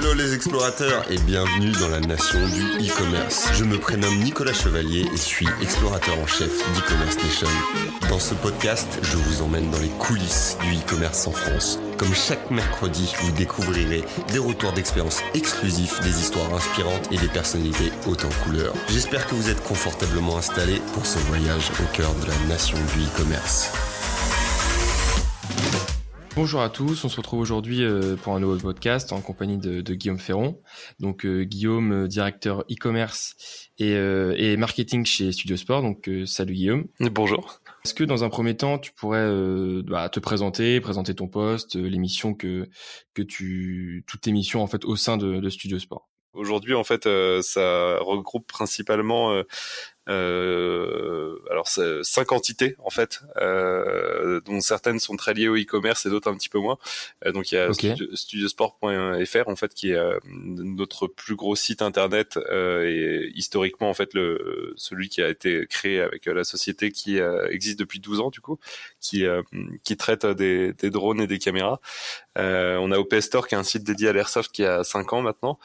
Hello les explorateurs et bienvenue dans la nation du e-commerce. Je me prénomme Nicolas Chevalier et suis explorateur en chef d'e-commerce nation. Dans ce podcast, je vous emmène dans les coulisses du e-commerce en France. Comme chaque mercredi, vous découvrirez des retours d'expérience exclusifs, des histoires inspirantes et des personnalités hautes en couleurs. J'espère que vous êtes confortablement installés pour ce voyage au cœur de la nation du e-commerce. Bonjour à tous, on se retrouve aujourd'hui pour un nouveau podcast en compagnie de Guillaume Ferron. Donc Guillaume, directeur e-commerce et marketing chez Studio Sport. Donc salut Guillaume. Bonjour. Est-ce que dans un premier temps, tu pourrais te présenter ton poste, l'émission toute l'émission en fait au sein de Studio Sport? Aujourd'hui, en fait, ça regroupe principalement alors 5 entités en fait, dont certaines sont très liées au e-commerce et d'autres un petit peu moins. Donc il y a studiosport.fr en fait qui est notre plus gros site internet et historiquement en fait celui qui a été créé avec la société qui existe depuis 12 ans du coup, qui traite des drones et des caméras. On a OPS Store qui est un site dédié à l'airsoft qui a 5 ans maintenant.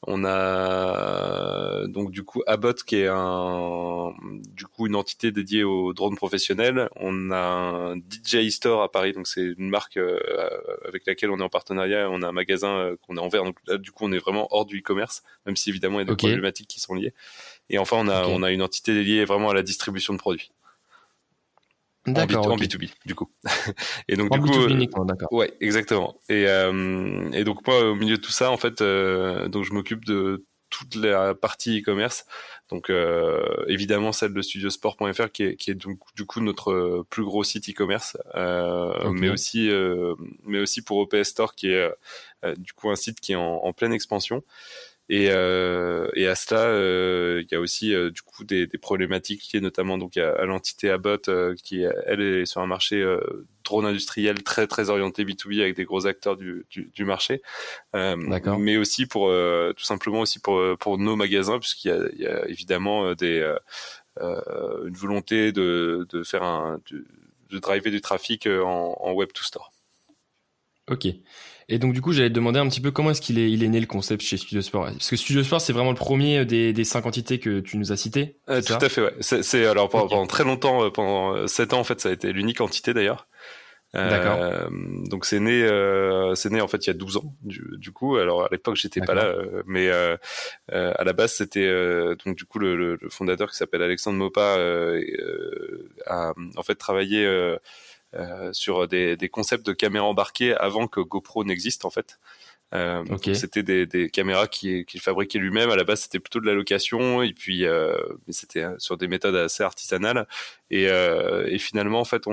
On a donc du coup Abbott qui est une entité dédiée aux drones professionnels. On a un DJ Store à Paris, donc c'est une marque avec laquelle on est en partenariat. On a un magasin qu'on est en vert, donc là du coup on est vraiment hors du e-commerce, même si évidemment il y a des problématiques qui sont liées. Et enfin on a une entité dédiée vraiment à la distribution de produits. D'accord, en B2B du coup. Et donc en du coup B2B uniquement, d'accord. Ouais, exactement. Et donc moi au milieu de tout ça en fait donc je m'occupe de toute la partie e-commerce. Donc évidemment celle de studiosport.fr qui est donc du coup notre plus gros site e-commerce mais aussi pour OPS Store qui est du coup un site qui est en pleine expansion. Et à cela, il y a aussi du coup des problématiques liées notamment donc à l'entité Abbott qui elle est sur un marché drone industriel très très orienté B2B avec des gros acteurs du marché. Mais aussi pour tout simplement aussi pour nos magasins puisqu'il y a évidemment une volonté de faire de driver du trafic en web to store. Ok. Et donc du coup, j'allais te demander un petit peu comment est-ce qu'il est né le concept chez Studio Sport. Parce que Studio Sport, c'est vraiment le premier des 5 entités que tu nous as citées. Tout à fait, ouais. C'est alors pendant très longtemps, pendant 7 ans en fait, ça a été l'unique entité d'ailleurs. D'accord. Donc c'est né en fait il y a 12 ans du coup. Alors à l'époque j'étais pas là, mais à la base c'était donc du coup le fondateur qui s'appelle Alexandre Mopa a en fait travaillé sur des concepts de caméras embarquées avant que GoPro n'existe en fait. C'était des caméras qu'il fabriquait lui-même. À la base, c'était plutôt de la location, et puis mais c'était sur des méthodes assez artisanales. Et finalement, en fait,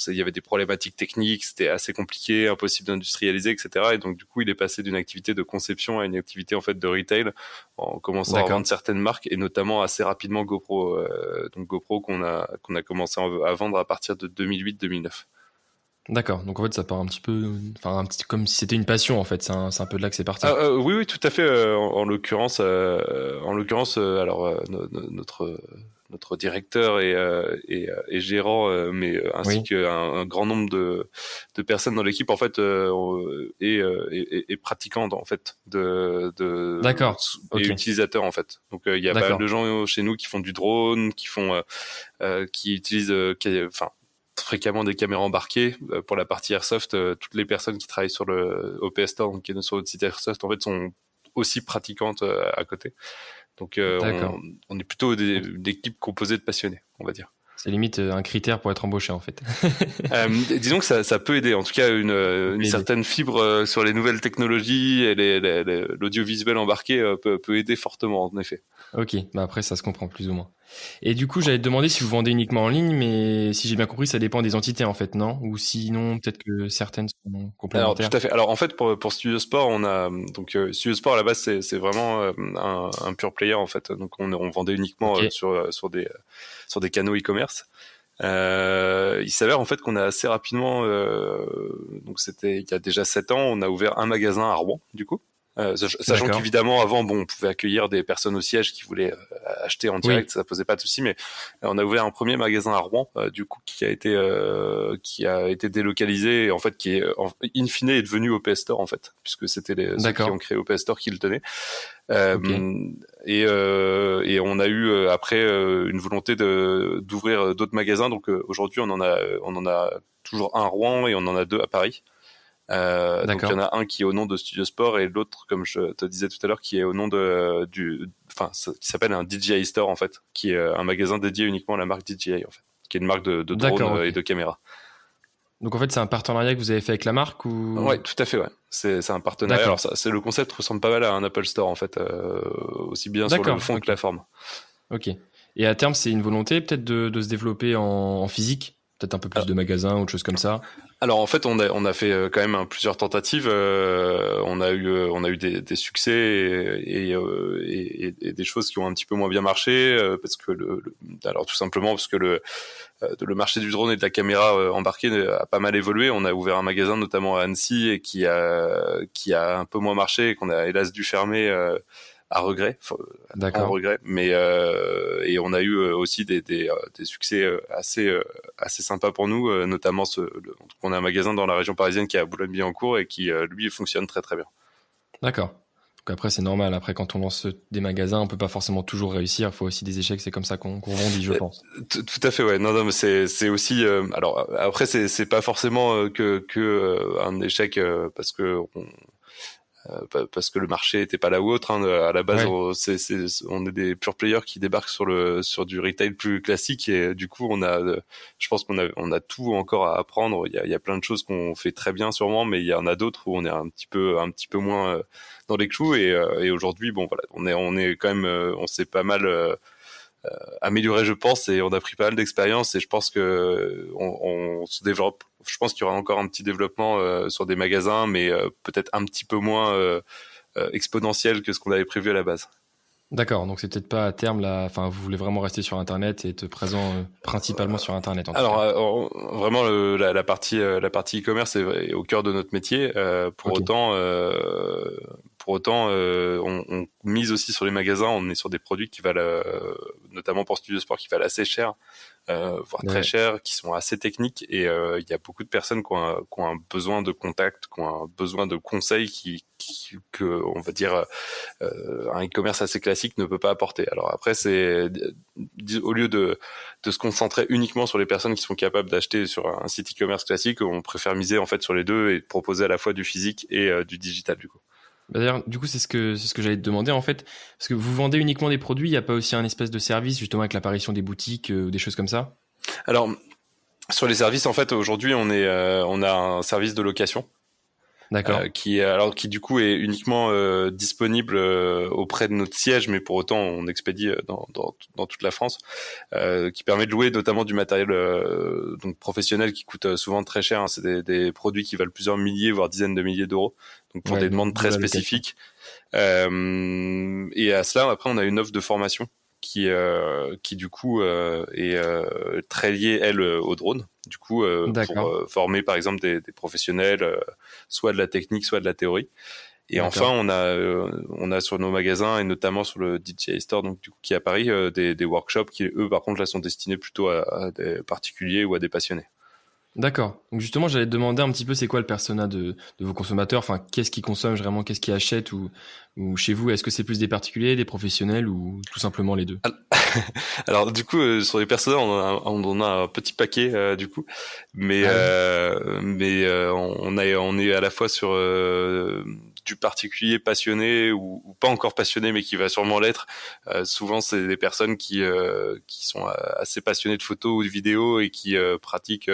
il y avait des problématiques techniques, c'était assez compliqué, impossible d'industrialiser, etc. Et donc, du coup, il est passé d'une activité de conception à une activité en fait de retail, en commençant à vendre certaines marques, et notamment assez rapidement GoPro. Donc GoPro qu'on a commencé à vendre à partir de 2008-2009. D'accord, donc en fait ça part un petit peu, comme si c'était une passion en fait, c'est un peu de là que c'est parti. Oui, tout à fait. En l'occurrence, notre directeur et gérant, mais ainsi qu'un grand nombre de personnes dans l'équipe en fait est pratiquant en fait et utilisateur en fait. Donc il y a pas mal de gens chez nous qui font du drone, qui utilisent fréquemment des caméras embarquées. Pour la partie airsoft, toutes les personnes qui travaillent sur le OPS Store, donc qui est sur le site airsoft, en fait, sont aussi pratiquantes à côté. Donc, on est plutôt une équipe composée de passionnés, on va dire. C'est limite un critère pour être embauché en fait. Disons que ça peut aider. En tout cas, une certaine fibre sur les nouvelles technologies et l'audiovisuel embarqué peut aider fortement, en effet. Ok, après ça se comprend plus ou moins. Et du coup, j'allais te demander si vous vendez uniquement en ligne, mais si j'ai bien compris, ça dépend des entités en fait, non? Ou sinon, peut-être que certaines sont complémentaires. Alors tout à fait. Alors en fait, pour Studio Sport, on a donc Studio Sport à la base, c'est vraiment un pure player en fait. Donc on vendait uniquement sur des canaux e-commerce. Il s'avère en fait qu'on a assez rapidement, donc c'était il y a déjà 7 ans, on a ouvert un magasin à Rouen du coup. Sachant qu'évidemment avant on pouvait accueillir des personnes au siège qui voulaient acheter en direct, ça posait pas de souci, mais on a ouvert un premier magasin à Rouen du coup qui a été délocalisé et en fait qui est in fine est devenu OPS Store en fait, puisque c'était ceux qui ont créé OPS Store qui le tenaient. Et on a eu après une volonté d'ouvrir d'autres magasins, donc aujourd'hui on en a toujours un à Rouen et on en a 2 à Paris. Donc il y en a un qui est au nom de Studio Sport et l'autre, comme je te disais tout à l'heure, qui est au nom qui s'appelle un DJI Store en fait, qui est un magasin dédié uniquement à la marque DJI en fait, qui est une marque de drones et de caméras. Donc en fait c'est un partenariat que vous avez fait avec la marque ou... Ouais, tout à fait, ouais. C'est un partenariat. Alors c'est le concept ressemble pas mal à un Apple Store en fait, aussi bien sur le fond que la forme. Ok. Et à terme c'est une volonté peut-être de se développer en physique, peut-être un peu plus de magasins ou autre chose comme ça. Alors en fait, on a fait quand même plusieurs tentatives. On a eu des succès et des choses qui ont un petit peu moins bien marché parce que alors tout simplement parce que le marché du drone et de la caméra embarquée a pas mal évolué. On a ouvert un magasin notamment à Annecy et qui a un peu moins marché et qu'on a hélas dû fermer. À regret, en regret, mais et on a eu aussi des succès assez sympas pour nous, notamment on a un magasin dans la région parisienne qui est à Boulogne-Billancourt et qui lui fonctionne très très bien. D'accord. Donc après c'est normal, après quand on lance des magasins, on peut pas forcément toujours réussir, il faut aussi des échecs, c'est comme ça qu'on rebondit, je pense. Tout à fait, ouais. Non, mais c'est aussi alors après c'est pas forcément que un échec parce que le marché était pas là ou autre, hein. À la base, on est des pure players qui débarquent sur du retail plus classique et du coup, je pense qu'on a tout encore à apprendre. Il y a plein de choses qu'on fait très bien sûrement, mais il y en a d'autres où on est un petit peu moins dans les clous et aujourd'hui, bon voilà, on est quand même, on s'est pas mal amélioré, je pense, et on a pris pas mal d'expérience et je pense que on se développe. Je pense qu'il y aura encore un petit développement sur des magasins, mais peut-être un petit peu moins exponentiel que ce qu'on avait prévu à la base. D'accord, donc c'est peut-être pas à terme enfin vous voulez vraiment rester sur Internet et être présent principalement sur Internet. Vraiment la partie e-commerce est au cœur de notre métier. Pour autant, on mise aussi sur les magasins. On est sur des produits qui valent, notamment pour Studio Sport, qui valent assez cher, voire très cher, qui sont assez techniques. Et il y a beaucoup de personnes qui ont un besoin de contact, qui ont un besoin de conseils que on va dire un e-commerce assez classique ne peut pas apporter. Alors après, c'est au lieu de se concentrer uniquement sur les personnes qui sont capables d'acheter sur un site e-commerce classique, on préfère miser en fait sur les deux et proposer à la fois du physique et du digital du coup. D'ailleurs, du coup, c'est ce que j'allais te demander en fait, parce que vous vendez uniquement des produits, il n'y a pas aussi un espèce de service justement avec l'apparition des boutiques ou des choses comme ça? Alors sur les services, en fait, aujourd'hui, on a un service de location. D'accord. Qui du coup est uniquement disponible auprès de notre siège, mais pour autant on expédie dans toute la France, qui permet de louer notamment du matériel donc professionnel qui coûte souvent très cher, hein. C'est des produits qui valent plusieurs milliers voire dizaines de milliers d'euros, donc pour des demandes très spécifiques. Et à cela, après, on a une offre de formation qui du coup est très liée, elle, au drone. Du coup, pour former par exemple des professionnels, soit de la technique, soit de la théorie. Et enfin, on a sur nos magasins et notamment sur le DJI Store, donc du coup qui est à Paris, des workshops qui eux par contre là sont destinés plutôt à des particuliers ou à des passionnés. D'accord. Donc justement, j'allais te demander un petit peu c'est quoi le persona de vos consommateurs, enfin qu'est-ce qu'ils consomment vraiment, qu'est-ce qu'ils achètent ou chez vous, est-ce que c'est plus des particuliers, des professionnels ou tout simplement les deux? Alors du coup sur les personas on en a un petit paquet du coup, mais on est à la fois sur du particulier passionné ou pas encore passionné mais qui va sûrement l'être. Souvent c'est des personnes qui sont assez passionnées de photos ou de vidéos et qui pratiquent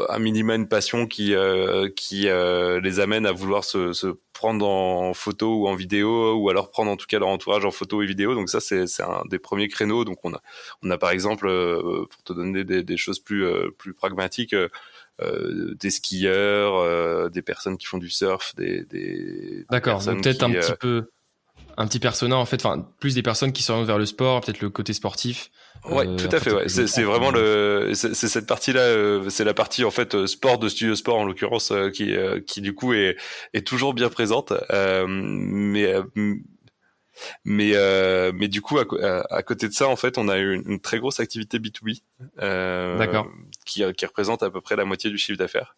un minima une passion qui les amène à vouloir se prendre en photo ou en vidéo, ou alors prendre en tout cas leur entourage en photo et vidéo. Donc ça c'est un des premiers créneaux. Donc on a par exemple pour te donner des choses plus pragmatiques, des skieurs, des personnes qui font du surf, des d'accord, personnes donc peut-être un petit persona en fait, enfin plus des personnes qui s'orientent vers le sport, peut-être le côté sportif. Ouais, tout à fait. Ouais. C'est vraiment c'est cette partie-là, c'est la partie en fait sport de Studio Sport en l'occurrence qui du coup est toujours bien présente. Mais du coup à côté de ça en fait, on a une très grosse activité B2B D'accord. qui représente à peu près la moitié du chiffre d'affaires.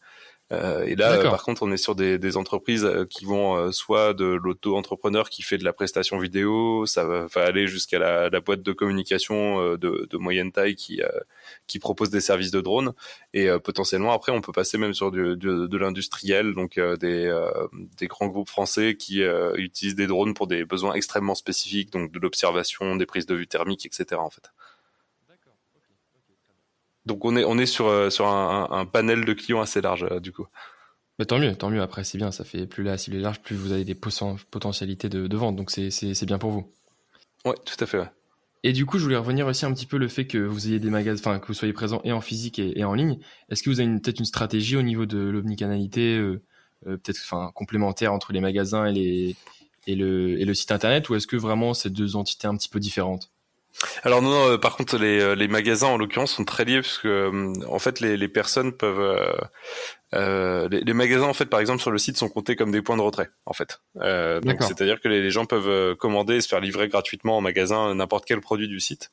Et là, par contre, on est sur des entreprises qui vont soit de l'auto-entrepreneur qui fait de la prestation vidéo, ça va aller jusqu'à la boîte de communication de moyenne taille qui propose des services de drone. Et potentiellement, après, on peut passer même sur de l'industriel, donc des grands groupes français qui utilisent des drones pour des besoins extrêmement spécifiques, donc de l'observation, des prises de vue thermiques, etc. en fait. Donc on est sur un panel de clients assez large du coup. Mais tant mieux. Après, c'est bien. Ça fait plus la cible est large, plus vous avez des potentialités de vente. Donc c'est bien pour vous. Ouais, tout à fait. Ouais. Et du coup, je voulais revenir aussi un petit peu le fait que vous ayez des magasins, enfin que vous soyez présent et en physique et en ligne. Est-ce que vous avez peut-être une stratégie au niveau de l'omnicanalité, peut-être complémentaire entre les magasins et le site internet, ou est-ce que vraiment c'est deux entités un petit peu différentes? Alors non, par contre les magasins en l'occurrence sont très liés parce que en fait les personnes peuvent les magasins en fait par exemple sur le site sont comptés comme des points de retrait en fait. Donc c'est-à-dire que les gens peuvent commander et se faire livrer gratuitement en magasin n'importe quel produit du site.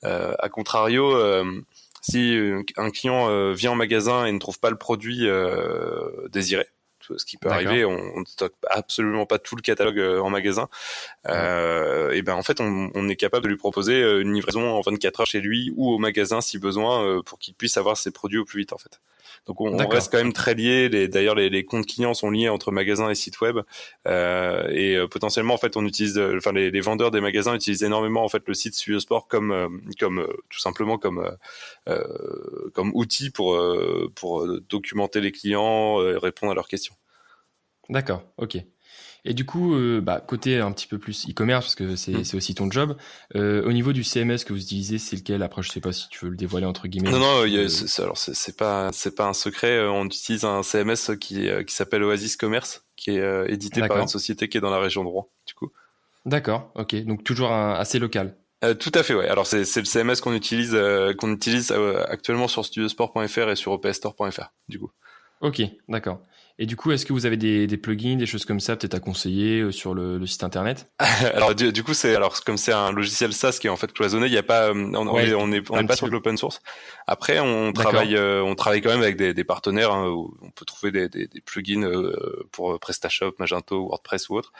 À contrario, si un client vient en magasin et ne trouve pas le produit désiré, ce qui peut arriver, on ne stocke absolument pas tout le catalogue en magasin. Et ben en fait, on est capable de lui proposer une livraison en 24 heures chez lui ou au magasin si besoin, pour qu'il puisse avoir ses produits au plus vite en fait. Donc on reste quand même très liés. D'ailleurs, les comptes clients sont liés entre magasins et sites web. Et potentiellement, en fait, on utilise, les vendeurs des magasins utilisent énormément en fait le site Studio Sport comme tout simplement comme outil pour documenter les clients, répondre à leurs questions. D'accord, ok. Et du coup, côté un petit peu plus e-commerce, parce que c'est aussi ton job, au niveau du CMS que vous utilisez, c'est lequel? Après, je sais pas si tu veux le dévoiler entre guillemets. Non, alors c'est pas un secret. On utilise un CMS qui s'appelle Oasis Commerce, qui est édité par une société qui est dans la région de Rouen, du coup. D'accord, ok. Donc toujours assez local. Tout à fait, ouais. Alors c'est le CMS qu'on utilise actuellement sur studiosport.fr et sur opstore.fr, du coup. Ok, d'accord. Et du coup, est-ce que vous avez des plugins, des choses comme ça, peut-être à conseiller sur le site internet? Alors du coup, comme c'est un logiciel SaaS qui est en fait cloisonné, il y a pas, on n'est pas sur de l'open source. Après, on travaille quand même avec des partenaires hein, où on peut trouver des plugins pour PrestaShop, Magento, WordPress ou autre.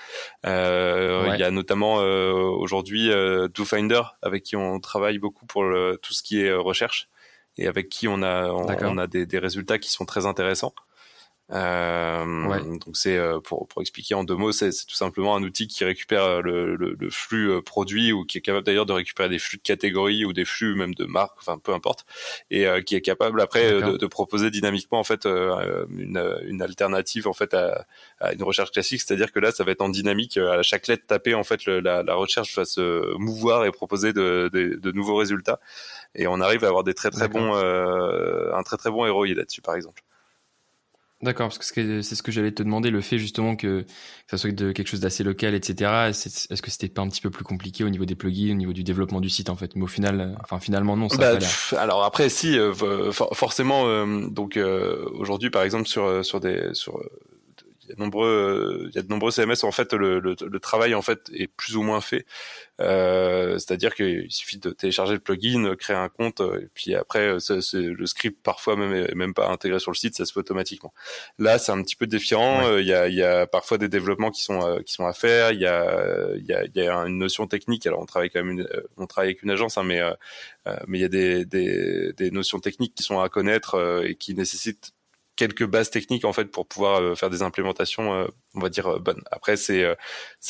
Il y a notamment aujourd'hui DoFinder avec qui on travaille beaucoup pour tout ce qui est recherche et avec qui on a des résultats qui sont très intéressants. Donc c'est pour expliquer en deux mots, c'est tout simplement un outil qui récupère le flux produit ou qui est capable d'ailleurs de récupérer des flux de catégories ou des flux même de marques, enfin peu importe, et qui est capable après de proposer dynamiquement en fait une alternative en fait à une recherche classique, c'est-à-dire que là ça va être en dynamique, à chaque lettre tapée en fait la recherche va se mouvoir et proposer de nouveaux résultats, et on arrive à avoir des très bons un très bon ROI là-dessus par exemple. D'accord, parce que c'est ce que j'allais te demander, le fait justement que ça soit de quelque chose d'assez local, etc. Est-ce que c'était pas un petit peu plus compliqué au niveau des plugins, au niveau du développement du site en fait? Mais au final, finalement non, ça a pas l'air. Alors après, si forcément. Aujourd'hui, par exemple, il y a de nombreux CMS en fait le travail en fait est plus ou moins fait. C'est-à-dire qu'il suffit de télécharger le plugin, créer un compte, et puis après le script parfois même pas intégré sur le site, ça se fait automatiquement. Là, c'est un petit peu différent. Il y a parfois des développements qui sont à faire. Il y a une notion technique. Alors on travaille avec une agence, hein, mais il y a des notions techniques qui sont à connaître et qui nécessitent quelques bases techniques en fait pour pouvoir faire des implémentations on va dire bonnes. Après c'est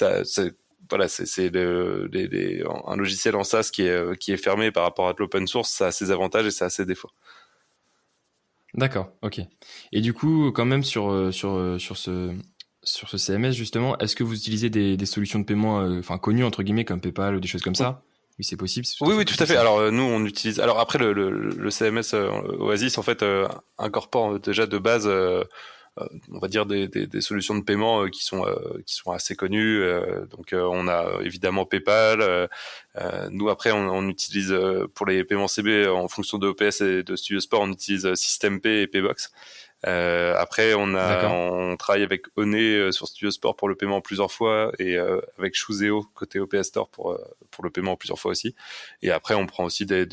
un logiciel en SaaS qui est fermé par rapport à de l'open source, ça a ses avantages et ça a ses défauts. D'accord, ok. Et du coup, quand même sur ce CMS justement, est-ce que vous utilisez des solutions de paiement connues entre guillemets comme PayPal ou des choses comme ça? Oui, c'est possible. Oui, tout à fait. Alors nous, on utilise. Alors après, le CMS Oasis en fait incorpore déjà de base on va dire des solutions de paiement qui sont assez connues. Donc on a évidemment PayPal. Nous après on utilise pour les paiements CB en fonction de OPS et de Studio Sport, on utilise SystemPay et Paybox. Après on travaille avec Oné sur Studio Sport pour le paiement en plusieurs fois et avec Chooseo côté OPS Store pour le paiement en plusieurs fois aussi. Et après on prend aussi des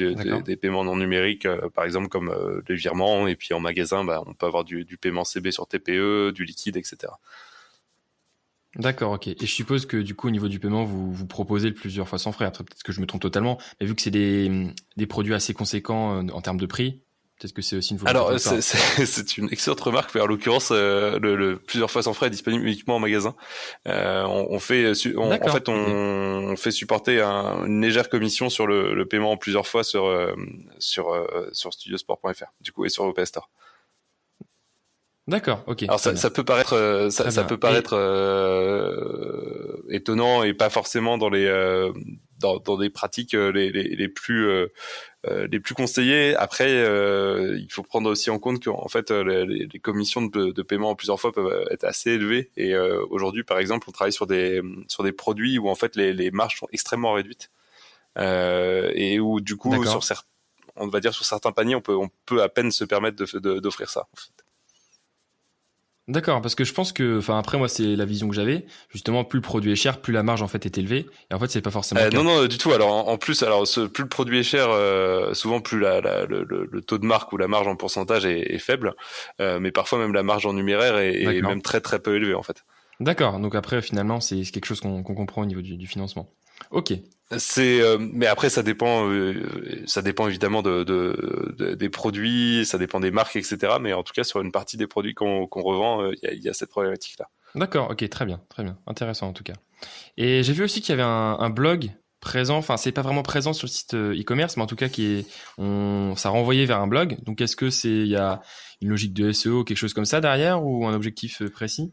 paiements non numériques, par exemple comme les virements, et puis en magasin on peut avoir du paiement CB sur TPE, du liquide, etc. D'accord, ok. Et je suppose que du coup au niveau du paiement vous proposez le plusieurs fois sans frais. Après peut-être que je me trompe totalement, mais vu que c'est des produits assez conséquents en termes de prix, peut-être que c'est aussi une volonté. Alors, c'est une excellente remarque, mais en l'occurrence, le plusieurs fois sans frais est disponible uniquement en magasin. On fait supporter une légère commission sur le paiement en plusieurs fois sur studiosport.fr, du coup, et sur OPS Store. D'accord, ok. Alors ça peut paraître étonnant et pas forcément dans des pratiques les plus conseillées. Après, il faut prendre aussi en compte qu'en fait les commissions de paiement en plusieurs fois peuvent être assez élevées. Et aujourd'hui, par exemple, on travaille sur des produits où en fait les marges sont extrêmement réduites et où du coup on va dire sur certains paniers on peut à peine se permettre d'offrir ça. En fait. D'accord, parce que je pense que, enfin après moi c'est la vision que j'avais. Justement, plus le produit est cher, plus la marge en fait est élevée. Et en fait c'est pas forcément. Non, du tout. Alors en plus, plus le produit est cher, souvent plus le taux de marque ou la marge en pourcentage est faible. Mais parfois même la marge en numéraire est même très très peu élevée en fait. D'accord. Donc après finalement c'est quelque chose qu'on comprend au niveau du financement. Ok. Mais après ça dépend évidemment des produits, ça dépend des marques, etc. Mais en tout cas sur une partie des produits qu'on revend, il y a cette problématique là. D'accord, ok, très bien, intéressant en tout cas. Et j'ai vu aussi qu'il y avait un blog présent, enfin c'est pas vraiment présent sur le site e-commerce, mais en tout cas ça renvoyait vers un blog. Donc est-ce que il y a une logique de SEO, quelque chose comme ça derrière, ou un objectif précis?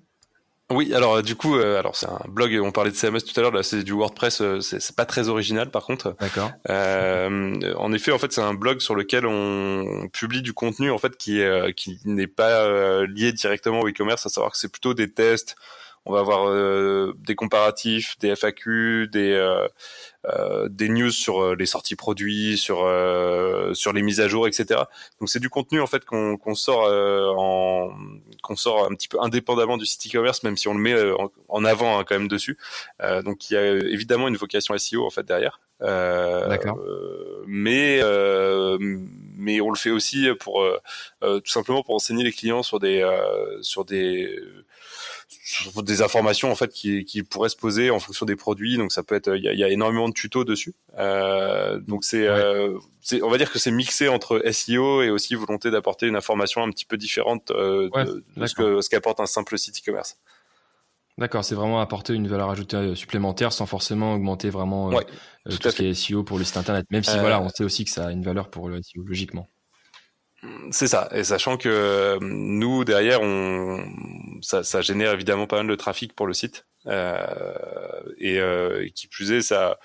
Oui, alors du coup, c'est un blog. On parlait de CMS tout à l'heure. Là, c'est du WordPress. C'est pas très original, par contre. D'accord. En effet, en fait, c'est un blog sur lequel on publie du contenu en fait qui n'est pas lié directement au e-commerce. À savoir que c'est plutôt des tests. On va avoir des comparatifs, des FAQ, des news sur les sorties produits, sur les mises à jour, etc. Donc c'est du contenu en fait qu'on sort qu'on sort un petit peu indépendamment du site e-commerce, même si on le met en avant quand même dessus. Donc il y a évidemment une vocation SEO en fait derrière. D'accord. Mais on le fait aussi pour tout simplement pour enseigner les clients sur des informations en fait qui pourraient se poser en fonction des produits. Donc ça peut être, il y a énormément de tutos dessus. Donc on va dire que c'est mixé entre SEO et aussi volonté d'apporter une information un petit peu différente de ce qu'apporte un simple site e-commerce. D'accord, c'est vraiment apporter une valeur ajoutée supplémentaire sans forcément augmenter vraiment tout ce qui est SEO pour le site internet. Même si on sait aussi que ça a une valeur pour le SEO logiquement. C'est ça, et sachant que nous derrière ça génère évidemment pas mal de trafic pour le site et qui plus est ça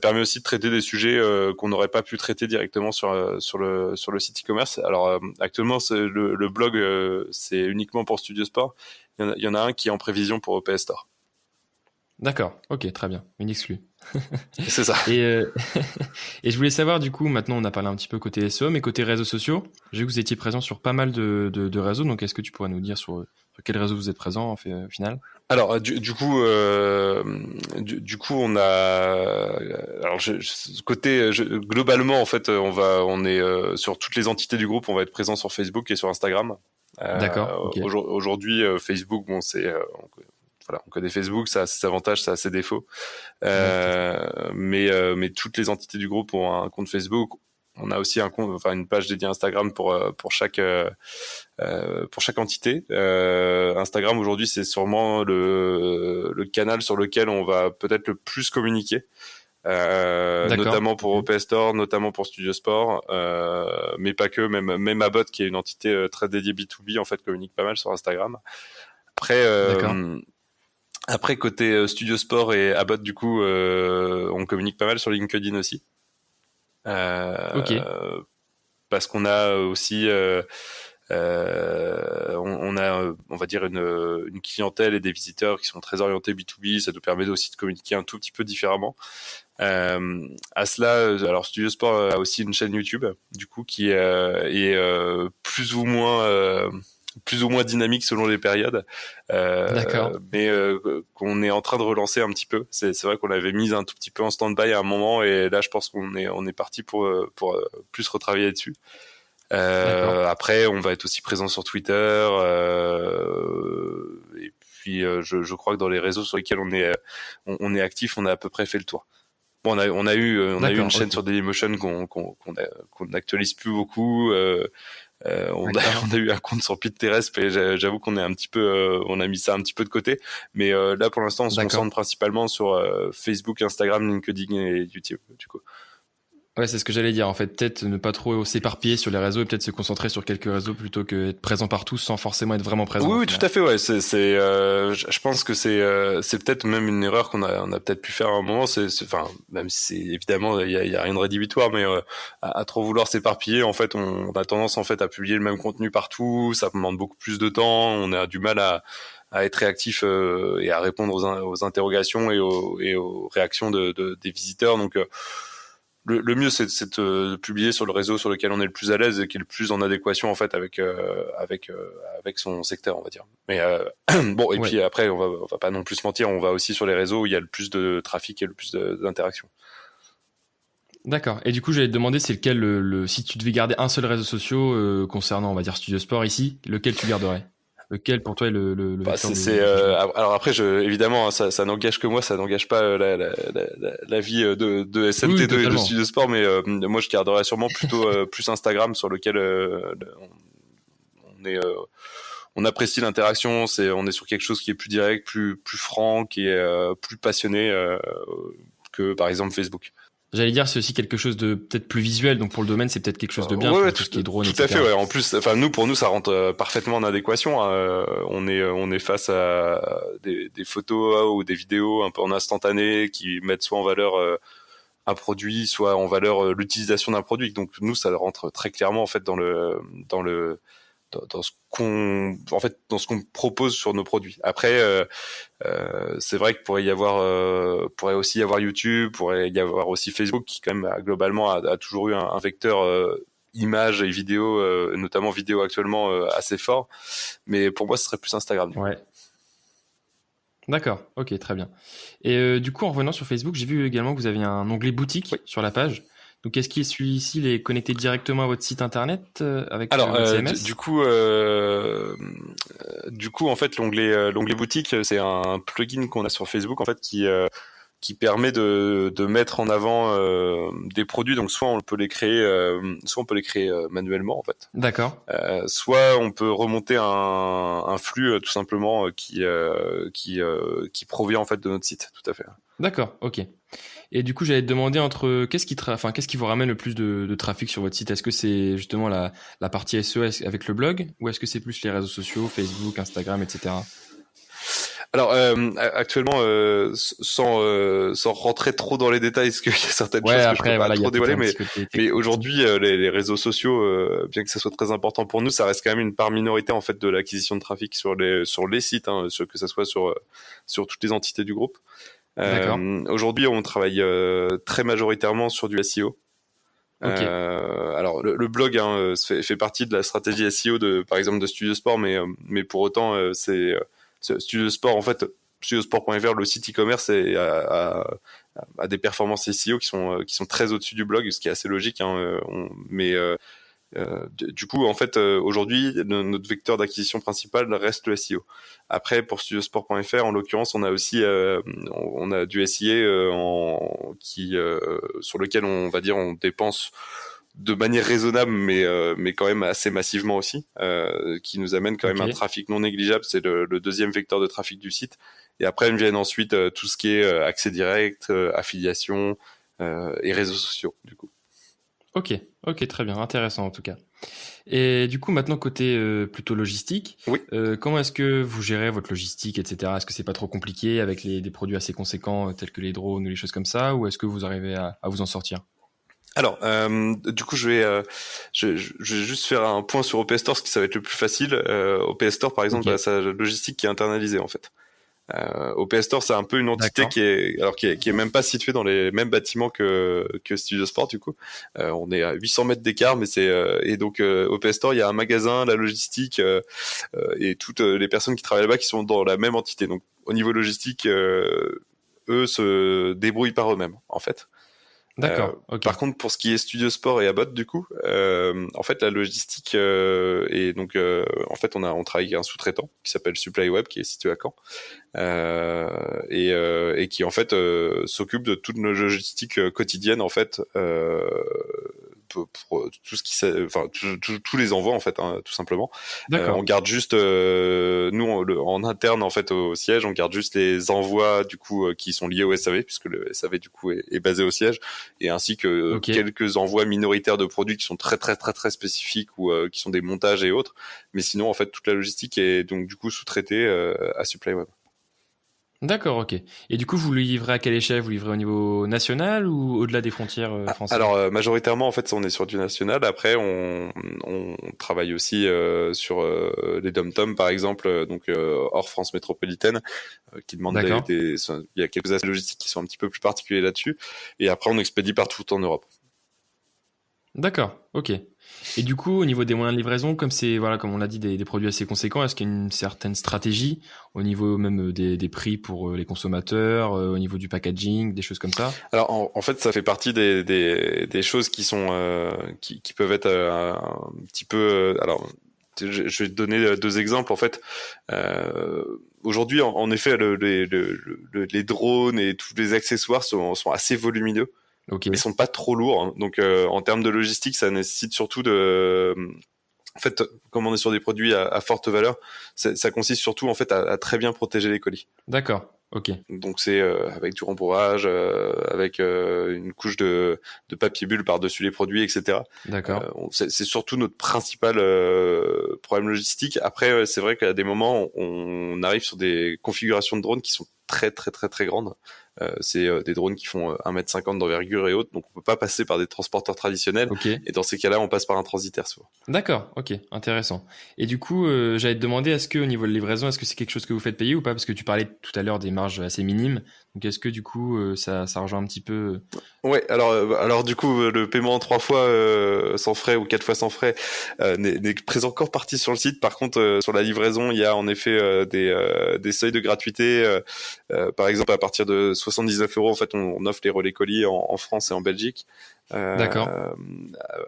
permet aussi de traiter des sujets qu'on n'aurait pas pu traiter directement sur le site e-commerce. Alors actuellement le blog c'est uniquement pour Studio Sport. Il y en a un qui est en prévision pour OPS Store. D'accord, ok, très bien, une exclue. C'est ça. Et je voulais savoir, du coup, maintenant on a parlé un petit peu côté SEO, mais côté réseaux sociaux, j'ai vu que vous étiez présent sur pas mal de réseaux, donc est-ce que tu pourrais nous dire sur quel réseau vous êtes présent au final? Alors du coup on a globalement en fait on est sur toutes les entités du groupe, on va être présent sur Facebook et sur Instagram. D'accord. Okay. Aujourd'hui Facebook on connaît Facebook, ça a ses avantages, ça a ses défauts. Mais toutes les entités du groupe ont un compte Facebook. On a aussi une page dédiée Instagram pour chaque entité. Instagram aujourd'hui, c'est sûrement le canal sur lequel on va peut-être le plus communiquer. Notamment pour OPS Store, notamment pour Studio Sport, mais pas que, même Abot qui est une entité très dédiée B2B en fait communique pas mal sur Instagram. Après côté Studio Sport et Abot du coup on communique pas mal sur LinkedIn aussi. Parce qu'on a aussi On a, on va dire, une clientèle et des visiteurs qui sont très orientés B2B. Ça nous permet aussi de communiquer un tout petit peu différemment. À cela, alors Studio Sport a aussi une chaîne YouTube, du coup, qui est plus ou moins dynamique selon les périodes, mais qu'on est en train de relancer un petit peu. C'est vrai qu'on l'avait mise un tout petit peu en stand-by à un moment, et là je pense qu'on est parti pour plus retravailler dessus. Après, on va être aussi présent sur Twitter, et puis je crois que dans les réseaux sur lesquels on est actif, on a à peu près fait le tour. Bon, on a eu une chaîne sur Dailymotion qu'on n'actualise plus beaucoup. On a eu un compte sur Pinterest, et j'avoue qu'on est un petit peu, on a mis ça un petit peu de côté. Mais là, pour l'instant, on se concentre principalement sur Facebook, Instagram, LinkedIn et YouTube, du coup. Ouais, c'est ce que j'allais dire. En fait, peut-être ne pas trop s'éparpiller sur les réseaux et peut-être se concentrer sur quelques réseaux plutôt que être présent partout sans forcément être vraiment présent. Oui, tout à fait. Ouais, je pense que c'est peut-être même une erreur on a peut-être pu faire à un moment. Enfin, même si évidemment il y a rien de rédhibitoire, mais à trop vouloir s'éparpiller, en fait, on a tendance en fait à publier le même contenu partout. Ça demande beaucoup plus de temps. On a du mal à être réactif et à répondre aux interrogations et aux réactions des visiteurs. Donc le mieux, c'est de publier sur le réseau sur lequel on est le plus à l'aise et qui est le plus en adéquation en fait avec son secteur, on va dire. Mais bon, et puis après, on va pas non plus se mentir, on va aussi sur les réseaux où il y a le plus de trafic et le plus d'interactions. D'accord. Et du coup, j'allais te demander, c'est lequel si tu devais garder un seul réseau social concernant, on va dire, Studio Sport ici, lequel tu garderais ? Lequel pour toi est le alors après, évidemment, hein, ça n'engage que moi, ça n'engage pas la vie de SMT2 et de Studio Sport, mais moi je garderais sûrement plutôt plus Instagram, sur lequel on apprécie l'interaction. On est sur quelque chose qui est plus direct, plus franc, qui est plus passionné que par exemple Facebook. J'allais dire, c'est aussi quelque chose de peut-être plus visuel, donc pour le domaine, c'est peut-être quelque chose de bien, tout ce qui est drone, tout à fait, ouais. En plus, enfin, pour nous, ça rentre parfaitement en adéquation. On est face à des photos ou des vidéos un peu en instantané qui mettent soit en valeur un produit, soit en valeur l'utilisation d'un produit. Donc nous, ça rentre très clairement en fait dans ce qu'on propose sur nos produits. Après, c'est vrai que pourrait aussi y avoir YouTube, pourrait y avoir aussi Facebook, qui quand même globalement a toujours eu un vecteur images et vidéo, notamment vidéo actuellement, assez fort. Mais pour moi, ce serait plus Instagram. Ouais. D'accord, ok, très bien. Et du coup, en revenant sur Facebook, j'ai vu également que vous aviez un onglet boutique sur la page. Donc, est-ce qu'il celui-ci est connecté directement à votre site internet avec votre CMS ? Du coup, en fait, l'onglet boutique, c'est un plugin qu'on a sur Facebook, en fait, qui permet de mettre en avant des produits. Donc, soit on peut les créer manuellement, en fait. D'accord. Soit on peut remonter un flux tout simplement qui provient en fait de notre site. Tout à fait. D'accord, ok. Et du coup, j'allais te demander qu'est-ce qui vous ramène le plus de trafic sur votre site ? Est-ce que c'est justement la partie SEO avec le blog, ou est-ce que c'est plus les réseaux sociaux, Facebook, Instagram, etc. Alors actuellement, sans rentrer trop dans les détails, parce qu'il y a certaines choses que je peux pas trop dévoiler, mais aujourd'hui, les réseaux sociaux, bien que ça soit très important pour nous, ça reste quand même une part minorité en fait de l'acquisition de trafic sur les sites, hein, que ça soit sur toutes les entités du groupe. Aujourd'hui, on travaille très majoritairement sur du SEO. Okay. Alors le blog fait partie de la stratégie SEO par exemple de Studio Sport, mais pour autant Studio Sport, en fait, studiosport.fr, le site e-commerce, a des performances SEO qui sont très au-dessus du blog, ce qui est assez logique, hein, du coup, en fait, aujourd'hui, notre vecteur d'acquisition principal reste le SEO. Après, pour studiosport.fr, en l'occurrence, on a aussi on a du SIA sur lequel on dépense de manière raisonnable, mais quand même assez massivement aussi, qui nous amène quand même un trafic non négligeable. C'est le deuxième vecteur de trafic du site. Et après, viennent ensuite tout ce qui est accès direct, affiliation et réseaux sociaux, du coup. Ok, très bien, intéressant en tout cas. Et du coup, maintenant côté plutôt logistique, oui. Comment est-ce que vous gérez votre logistique, etc. Est-ce que c'est pas trop compliqué avec des produits assez conséquents tels que les drones ou les choses comme ça, ou est-ce que vous arrivez à vous en sortir ? Alors, du coup, je vais juste faire un point sur OP Store, ce qui ça va être le plus facile. OP Store, par exemple, Ok, sa logistique qui est internalisée en fait. OP Store, c'est un peu une entité d'accord. qui est même pas située dans les mêmes bâtiments que Studio Sport du coup. On est à 800 mètres d'écart, mais et donc OP Store, il y a un magasin, la logistique et toutes les personnes qui travaillent là-bas qui sont dans la même entité. Donc au niveau logistique, eux se débrouillent par eux-mêmes en fait. D'accord, ok. Par contre, pour ce qui est Studio Sport et Abbott, du coup, en fait, la logistique et donc, en fait, on travaille avec un sous-traitant qui s'appelle Supply Web, qui est situé à Caen, et qui en fait s'occupe de toute nos logistique quotidienne, en fait, pour tout ce enfin, tous les envois, en fait, hein, tout simplement. On D'accord. garde juste, nous, en interne, en fait, au siège, on garde juste les envois, du coup, qui sont liés au SAV, puisque le SAV, du coup, est basé au siège, et ainsi que Ok. quelques envois minoritaires de produits qui sont très très très très spécifiques ou qui sont des montages et autres. Mais sinon, en fait, toute la logistique est donc du coup sous-traitée à SupplyWeb. D'accord, ok. Et du coup, vous le livrez à quelle échelle? Vous livrez au niveau national ou au-delà des frontières françaises? Alors majoritairement, en fait, on est sur du national. Après, on travaille aussi sur les dom-toms, par exemple, donc hors France métropolitaine, qui demandent D'accord. il y a quelques aspects logistiques qui sont un petit peu plus particuliers là-dessus. Et après, on expédie partout en Europe. D'accord, ok. Et du coup, au niveau des moyens de livraison, comme c'est, voilà, comme on l'a dit, des produits assez conséquents, est-ce qu'il y a une certaine stratégie au niveau même des prix pour les consommateurs, au niveau du packaging, des choses comme ça? Alors en fait, ça fait partie des choses qui sont qui peuvent être un petit peu. Alors, je vais te donner deux exemples. En fait, euh, aujourd'hui, en effet, les drones et tous les accessoires sont assez volumineux, Ok, mais sont pas trop lourds, hein. Donc, en termes de logistique, ça nécessite surtout de en fait, comme on est sur des produits à forte valeur, ça consiste surtout en fait à très bien protéger les colis. d'accord, ok, Donc c'est avec du rembourrage, avec une couche de papier bulle par-dessus les produits, etc. d'accord, C'est surtout notre principal problème logistique. Après, c'est vrai qu'à des moments, on arrive sur des configurations de drones qui sont très très très très grandes. C'est des drones qui font 1,50 m d'envergure et autres, donc on peut pas passer par des transporteurs traditionnels. ok. Et dans ces cas-là, on passe par un transitaire souvent. D'accord, ok, intéressant. Et du coup, j'allais te demander, est-ce que au niveau de livraison, est-ce que c'est quelque chose que vous faites payer ou pas? Parce que tu parlais tout à l'heure des marges assez minimes. Donc, est-ce que du coup, ça rejoint un petit peu? Ouais, alors du coup, le paiement en 3 fois sans frais ou 4 fois sans frais n'est présent encore parti sur le site. Par contre, sur la livraison, il y a en effet des seuils de gratuité. Par exemple, à partir de 79 €, en fait, on offre les relais colis en France et en Belgique. D'accord.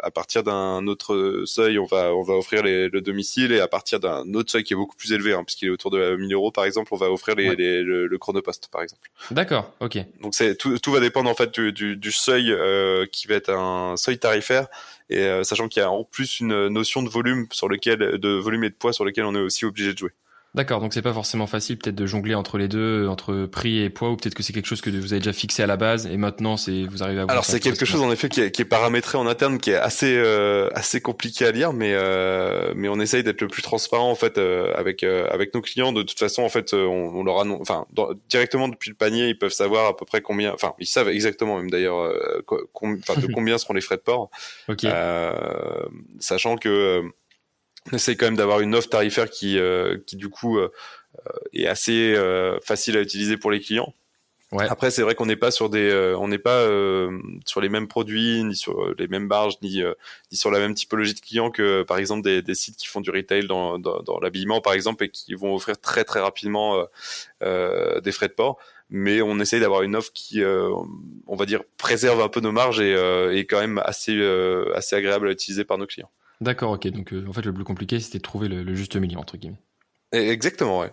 À partir d'un autre seuil, on va offrir le domicile, et à partir d'un autre seuil qui est beaucoup plus élevé, hein, puisqu'il est autour de 1 000 € par exemple, on va offrir Ouais. le chronopost par exemple. D'accord, ok. Donc tout va dépendre en fait du seuil qui va être un seuil tarifaire, et sachant qu'il y a en plus une notion de volume et de poids sur lequel on est aussi obligé de jouer. D'accord, donc c'est pas forcément facile peut-être de jongler entre les deux, entre prix et poids, ou peut-être que c'est quelque chose que vous avez déjà fixé à la base et maintenant vous arrivez à vous en Alors c'est sortir quelque chose facilement. en effet qui est paramétré en interne, qui est assez compliqué à lire, mais on essaye d'être le plus transparent en fait avec nos clients. De toute façon, en fait, on leur annonce, enfin directement depuis le panier, ils peuvent savoir à peu près combien, enfin ils savent exactement même d'ailleurs de combien seront les frais de port, Ok, euh, sachant que on essaye quand même d'avoir une offre tarifaire qui du coup est assez facile à utiliser pour les clients. ouais, Après, c'est vrai qu'on n'est pas on n'est pas sur les mêmes produits, ni sur les mêmes marges, ni sur la même typologie de clients que, par exemple, des sites qui font du retail dans l'habillement, par exemple, et qui vont offrir très très rapidement des frais de port. Mais on essaye d'avoir une offre qui, on va dire, préserve un peu nos marges et est quand même assez agréable à utiliser par nos clients. d'accord, ok. Donc en fait, le plus compliqué, c'était de trouver le juste milieu entre guillemets. Exactement, ouais.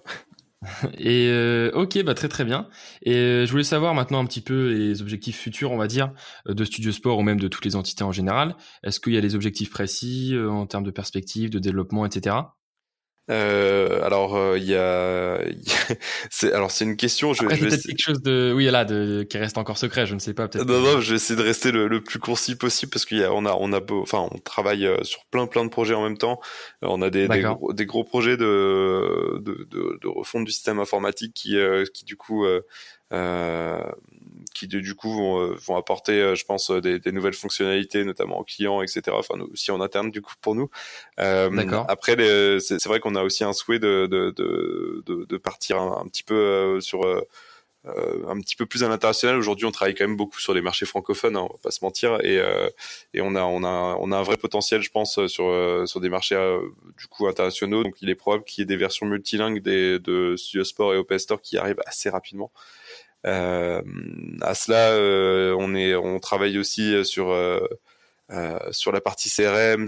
Et ok, bah très très bien. Et je voulais savoir maintenant un petit peu les objectifs futurs, on va dire, de Studio Sport ou même de toutes les entités en général. Est-ce qu'il y a des objectifs précis en termes de perspective, de développement, etc. Alors, c'est une question. Après, Je c'est vais peut-être quelque chose de, oui, là, qui reste encore secret. Je ne sais pas, peut-être que. Non, je vais essayer de rester le plus concis possible, parce enfin, on travaille sur plein de projets en même temps. On a D'accord. des gros projets de refonte du système informatique qui du coup, euh, du coup vont apporter, je pense, des nouvelles fonctionnalités, notamment aux clients, etc. Enfin, nous aussi en interne, du coup, pour nous. D'accord. Après, c'est vrai qu'on a aussi un souhait de partir un petit peu sur un petit peu plus à l'international. Aujourd'hui, on travaille quand même beaucoup sur les marchés francophones, hein, on va pas se mentir, et on a un vrai potentiel, je pense, sur des marchés du coup internationaux. Donc, il est probable qu'il y ait des versions multilingues de Studio Sport et OP Store qui arrivent assez rapidement. À cela, on travaille aussi sur la partie CRM,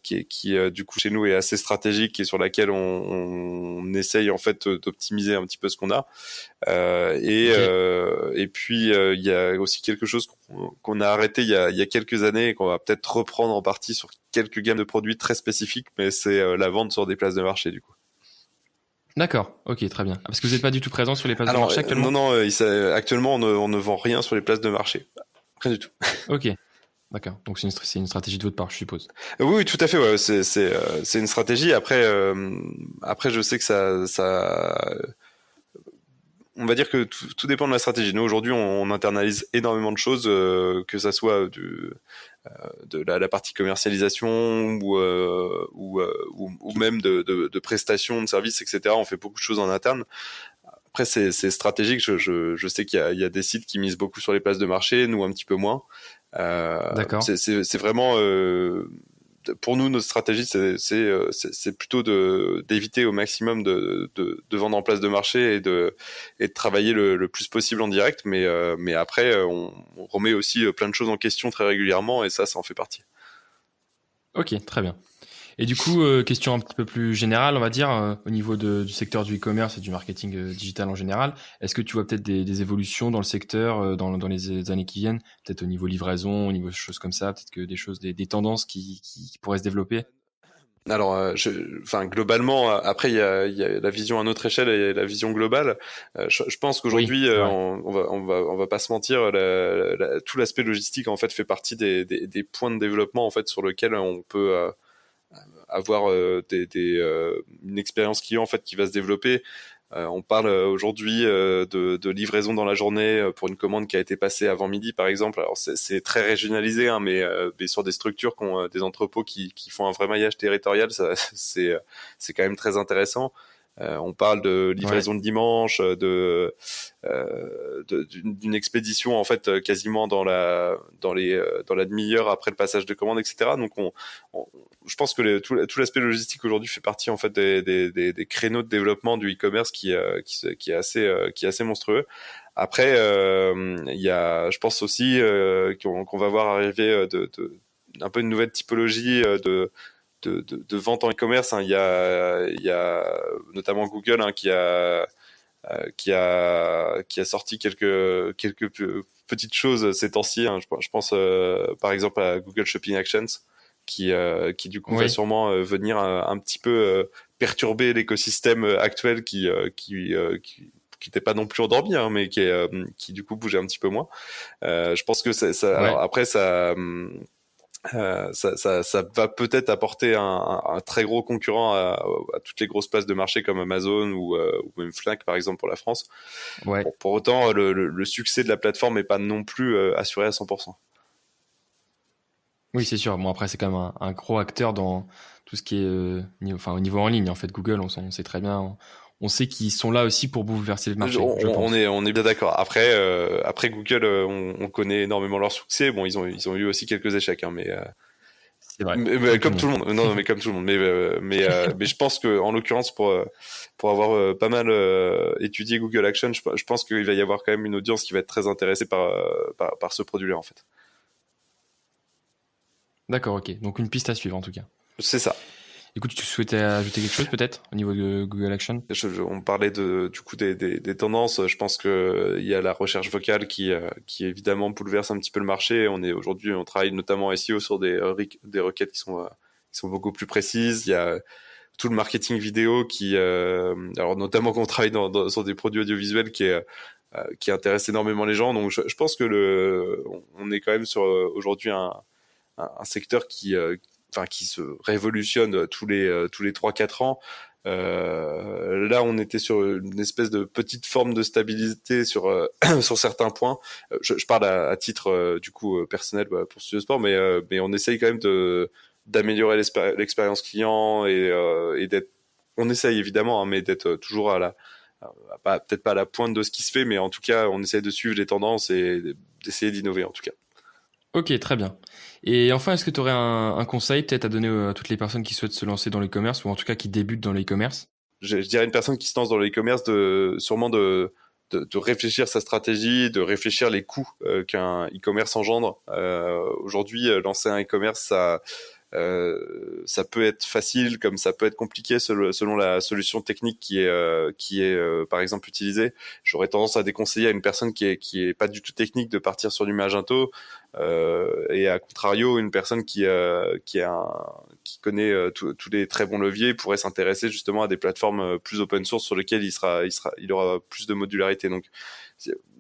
qui du coup chez nous est assez stratégique et sur laquelle on essaye en fait d'optimiser un petit peu ce qu'on a. Et puis il y a aussi quelque chose qu'on a arrêté il y a quelques années et qu'on va peut-être reprendre en partie sur quelques gammes de produits très spécifiques, mais c'est la vente sur des places de marché du coup. D'accord, ok, très bien. Parce que vous n'êtes pas du tout présent sur les places de marché actuellement ? Non, actuellement on ne vend rien sur les places de marché. Rien du tout. Ok, d'accord. Donc c'est une stratégie de votre part, je suppose. Oui, tout à fait. Ouais. C'est une stratégie. Après, je sais que on va dire que tout dépend de la stratégie. Nous aujourd'hui, on internalise énormément de choses, que ça soit de la partie commercialisation ou même de prestations de services, etc. On fait beaucoup de choses en interne. Après, c'est stratégique. Je sais qu'il y a des sites qui misent beaucoup sur les places de marché, nous un petit peu moins. D'accord. C'est vraiment pour nous notre stratégie, c'est plutôt d'éviter au maximum de vendre en place de marché et de travailler le plus possible en direct. Mais après, on remet aussi plein de choses en question très régulièrement et ça en fait partie. Ok, très bien. Et du coup, question un petit peu plus générale, on va dire, au niveau du secteur du e-commerce et du marketing digital en général, est-ce que tu vois peut-être des évolutions dans le secteur dans les années qui viennent, peut-être au niveau livraison, au niveau de choses comme ça, peut-être que des tendances qui pourraient se développer ? Alors, globalement, après il y a la vision à notre échelle et la vision globale. Je pense qu'aujourd'hui, Oui, on va pas se mentir, tout l'aspect logistique en fait fait partie des points de développement en fait sur lequel on peut avoir une expérience client en fait qui va se développer. On parle aujourd'hui de livraison dans la journée pour une commande qui a été passée avant midi, par exemple. Alors c'est très régionalisé, hein, mais sur des structures qui ont des entrepôts qui font un vrai maillage territorial, c'est quand même très intéressant. On parle de livraison de dimanche, d'une expédition en fait quasiment dans la demi-heure après le passage de commande, etc. Donc je pense que tout l'aspect logistique aujourd'hui fait partie en fait des créneaux de développement du e-commerce qui est assez monstrueux. Après, il y a, je pense aussi qu'on va voir arriver un peu une nouvelle typologie de vente en e-commerce. Hein. Il y a notamment Google qui a sorti quelques petites choses ces temps-ci. Hein. Je pense par exemple à Google Shopping Actions qui du coup va sûrement venir un petit peu perturber l'écosystème actuel qui n'était pas non plus endormi, hein, mais qui du coup bougeait un petit peu moins. Je pense que ça alors après ça va peut-être apporter un très gros concurrent à toutes les grosses places de marché comme Amazon ou même Fnac par exemple pour la France. Ouais. Pour autant, le succès de la plateforme n'est pas non plus assuré à 100%. Oui, c'est sûr. Bon, après, c'est quand même un gros acteur dans tout ce qui est au niveau en ligne. En fait, Google, on sait très bien. On sait qu'ils sont là aussi pour bouleverser le marché. On est bien d'accord. Après Google, on connaît énormément leur succès. Bon, ils ont eu aussi quelques échecs, hein, mais c'est vrai. Mais comme tout le monde. Non, mais comme tout le monde. Mais je pense que en l'occurrence pour avoir pas mal étudié Google Action, je pense qu'il va y avoir quand même une audience qui va être très intéressée par ce produit-là en fait. D'accord, ok. Donc une piste à suivre en tout cas. C'est ça. Écoute, tu souhaitais ajouter quelque chose peut-être au niveau de Google Action ? On parlait du coup des tendances. Je pense que il y a la recherche vocale qui évidemment bouleverse un petit peu le marché. Aujourd'hui, on travaille notamment SEO sur des requêtes qui sont beaucoup plus précises. Il y a tout le marketing vidéo alors notamment quand on travaille sur des produits audiovisuels qui intéresse énormément les gens. Donc je pense que on est quand même sur aujourd'hui un secteur qui se révolutionne tous les 3-4 ans. Là, on était sur une espèce de petite forme de stabilité sur sur certains points. Je parle à titre du coup personnel pour Studio Sport, mais on essaye quand même d'améliorer l'expérience client et d'être. On essaye évidemment, hein, mais d'être toujours peut-être pas à la pointe de ce qui se fait, mais en tout cas, on essaye de suivre les tendances et d'essayer d'innover en tout cas. Ok, très bien. Et enfin, est-ce que tu aurais un conseil peut-être à donner à toutes les personnes qui souhaitent se lancer dans l'e-commerce ou en tout cas qui débutent dans l'e-commerce? Je dirais une personne qui se lance dans l'e-commerce sûrement de réfléchir sa stratégie, de réfléchir les coûts qu'un e-commerce engendre. Aujourd'hui, lancer un e-commerce, ça peut être facile comme ça peut être compliqué selon la solution technique qui est par exemple utilisée. J'aurais tendance à déconseiller à une personne qui est pas du tout technique de partir sur du Magento et à contrario une personne qui connaît tous les très bons leviers pourrait s'intéresser justement à des plateformes plus open source sur lesquelles il aura plus de modularité. Donc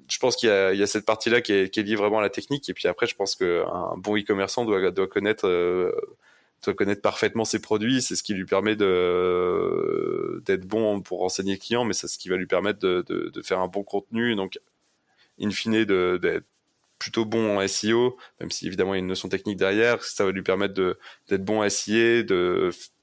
je pense qu'il y a cette partie-là qui est liée vraiment à la technique. Et puis après, je pense qu'un bon e-commerçant doit connaître parfaitement ses produits. C'est ce qui lui permet d'être bon pour renseigner le client, mais c'est ce qui va lui permettre de faire un bon contenu. Donc, in fine, d'être plutôt bon en SEO, même si évidemment il y a une notion technique derrière. Ça va lui permettre d'être bon en SIA,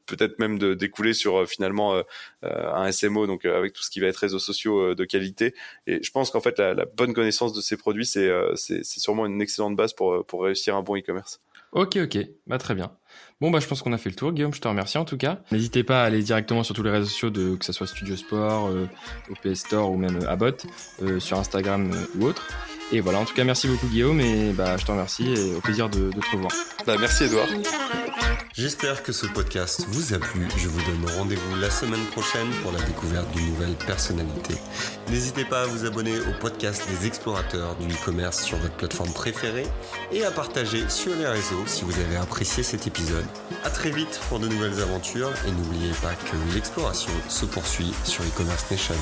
peut-être même de découler sur finalement un SMO, donc avec tout ce qui va être réseaux sociaux de qualité. Et je pense qu'en fait la bonne connaissance de ces produits, c'est sûrement une excellente base pour réussir un bon e-commerce. Ok, bah très bien. Bon, bah je pense qu'on a fait le tour, Guillaume, je te remercie en tout cas. N'hésitez pas à aller directement sur tous les réseaux sociaux, que ça soit Studio Sport, OPS Store ou même Abot, sur Instagram ou autre. Et voilà, en tout cas, merci beaucoup Guillaume, et bah je te remercie et au plaisir de te revoir. Merci Edouard. J'espère que ce podcast vous a plu. Je vous donne rendez-vous la semaine prochaine pour la découverte d'une nouvelle personnalité. N'hésitez pas à vous abonner au podcast des explorateurs du e-commerce sur votre plateforme préférée et à partager sur les réseaux si vous avez apprécié cet épisode. À très vite pour de nouvelles aventures et n'oubliez pas que l'exploration se poursuit sur e-commerce Nation.